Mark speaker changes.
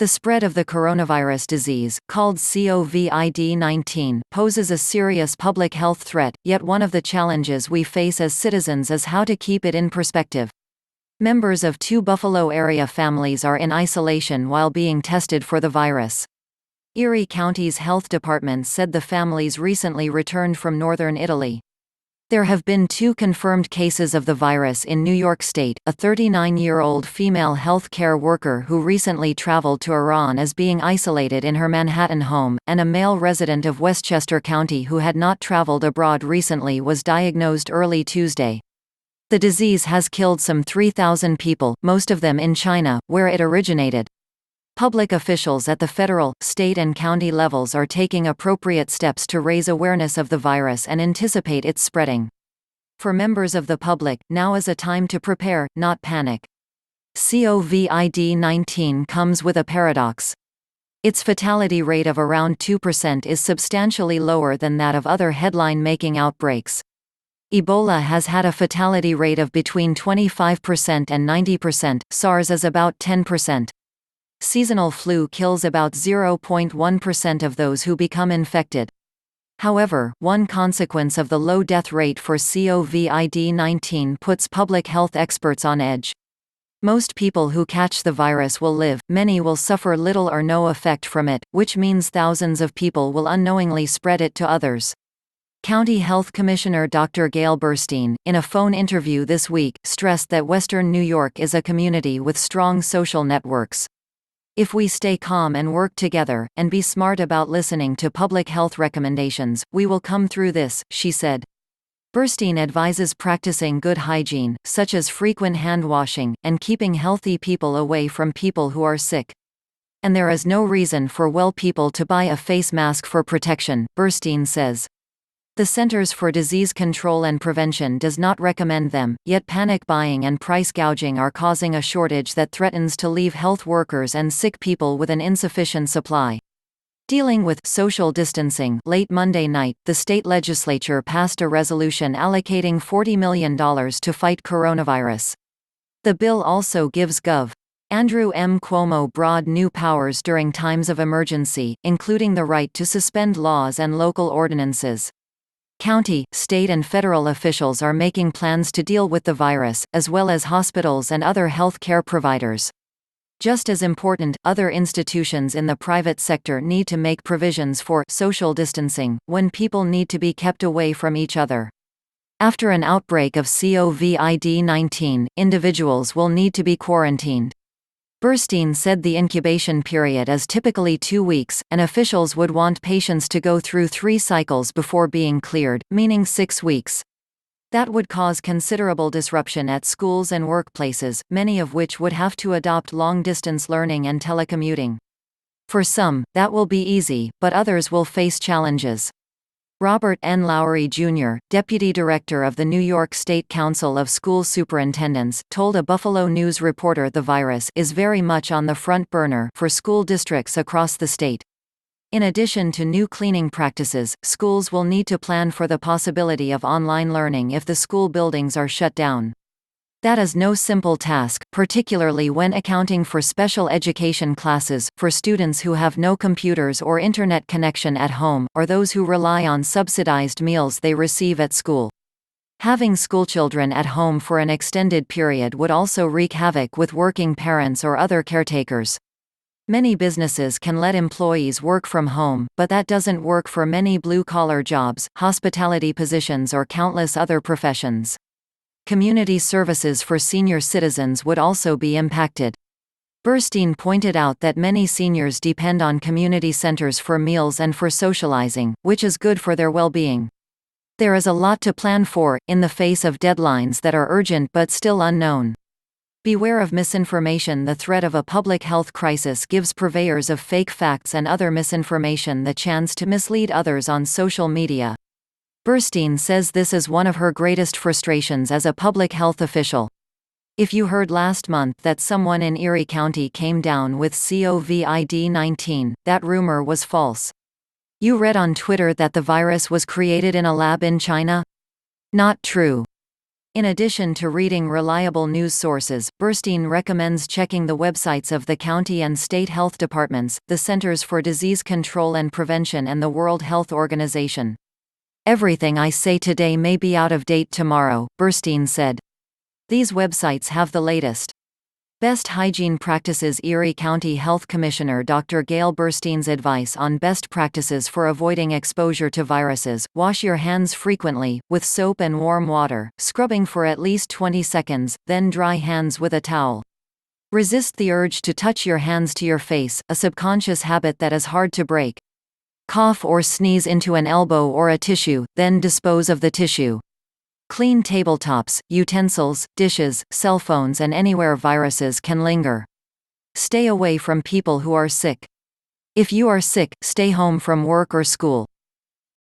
Speaker 1: The spread of the coronavirus disease, called COVID-19, poses a serious public health threat, yet one of the challenges we face as citizens is how to keep it in perspective. Members of 2 Buffalo area families are in isolation while being tested for the virus. Erie County's health department said the families recently returned from northern Italy. There have been 2 confirmed cases of the virus in New York State. A 39-year-old female health care worker who recently traveled to Iran is being isolated in her Manhattan home, and a male resident of Westchester County who had not traveled abroad recently was diagnosed early Tuesday. The disease has killed some 3,000 people, most of them in China, where it originated. Public officials at the federal, state and county levels are taking appropriate steps to raise awareness of the virus and anticipate its spreading. For members of the public, now is a time to prepare, not panic. COVID-19 comes with a paradox. Its fatality rate of around 2% is substantially lower than that of other headline-making outbreaks. Ebola has had a fatality rate of between 25% and 90%, SARS is about 10%. Seasonal flu kills about 0.1% of those who become infected. However, one consequence of the low death rate for COVID-19 puts public health experts on edge. Most people who catch the virus will live, many will suffer little or no effect from it, which means thousands of people will unknowingly spread it to others. County Health Commissioner Dr. Gail Burstein, in a phone interview this week, stressed that Western New York is a community with strong social networks. If we stay calm and work together, and be smart about listening to public health recommendations, we will come through this, she said. Burstein advises practicing good hygiene, such as frequent hand washing, and keeping healthy people away from people who are sick. And there is no reason for well people to buy a face mask for protection, Burstein says. The Centers for Disease Control and Prevention does not recommend them, yet panic buying and price gouging are causing a shortage that threatens to leave health workers and sick people with an insufficient supply. Dealing with social distancing, late Monday night, the state legislature passed a resolution allocating $40 million to fight coronavirus. The bill also gives Gov. Andrew M. Cuomo broad new powers during times of emergency, including the right to suspend laws and local ordinances. County, state and federal officials are making plans to deal with the virus, as well as hospitals and other health care providers. Just as important, other institutions in the private sector need to make provisions for social distancing, when people need to be kept away from each other. After an outbreak of COVID-19, individuals will need to be quarantined. Burstein said the incubation period is typically 2 weeks, and officials would want patients to go through 3 cycles before being cleared, meaning 6 weeks. That would cause considerable disruption at schools and workplaces, many of which would have to adopt long-distance learning and telecommuting. For some, that will be easy, but others will face challenges. Robert N. Lowry, Jr., Deputy Director of the New York State Council of School Superintendents, told a Buffalo News reporter the virus is very much on the front burner for school districts across the state. In addition to new cleaning practices, schools will need to plan for the possibility of online learning if the school buildings are shut down. That is no simple task, particularly when accounting for special education classes, for students who have no computers or internet connection at home, or those who rely on subsidized meals they receive at school. Having schoolchildren at home for an extended period would also wreak havoc with working parents or other caretakers. Many businesses can let employees work from home, but that doesn't work for many blue-collar jobs, hospitality positions or countless other professions. Community services for senior citizens would also be impacted. Burstein pointed out that many seniors depend on community centers for meals and for socializing, which is good for their well-being. There is a lot to plan for, in the face of deadlines that are urgent but still unknown. Beware of misinformation. The threat of a public health crisis gives purveyors of fake facts and other misinformation the chance to mislead others on social media. Burstein says this is one of her greatest frustrations as a public health official. If you heard last month that someone in Erie County came down with COVID-19, that rumor was false. You read on Twitter that the virus was created in a lab in China? Not true. In addition to reading reliable news sources, Burstein recommends checking the websites of the county and state health departments, the Centers for Disease Control and Prevention, and the World Health Organization. "Everything I say today may be out of date tomorrow," Burstein said. These websites have the latest best hygiene practices. Erie County Health Commissioner Dr. Gail Burstein's advice on best practices for avoiding exposure to viruses: wash your hands frequently, with soap and warm water, scrubbing for at least 20 seconds, then dry hands with a towel. Resist the urge to touch your hands to your face, a subconscious habit that is hard to break. Cough or sneeze into an elbow or a tissue, then dispose of the tissue. Clean tabletops, utensils, dishes, cell phones, and anywhere viruses can linger. Stay away from people who are sick. If you are sick, stay home from work or school.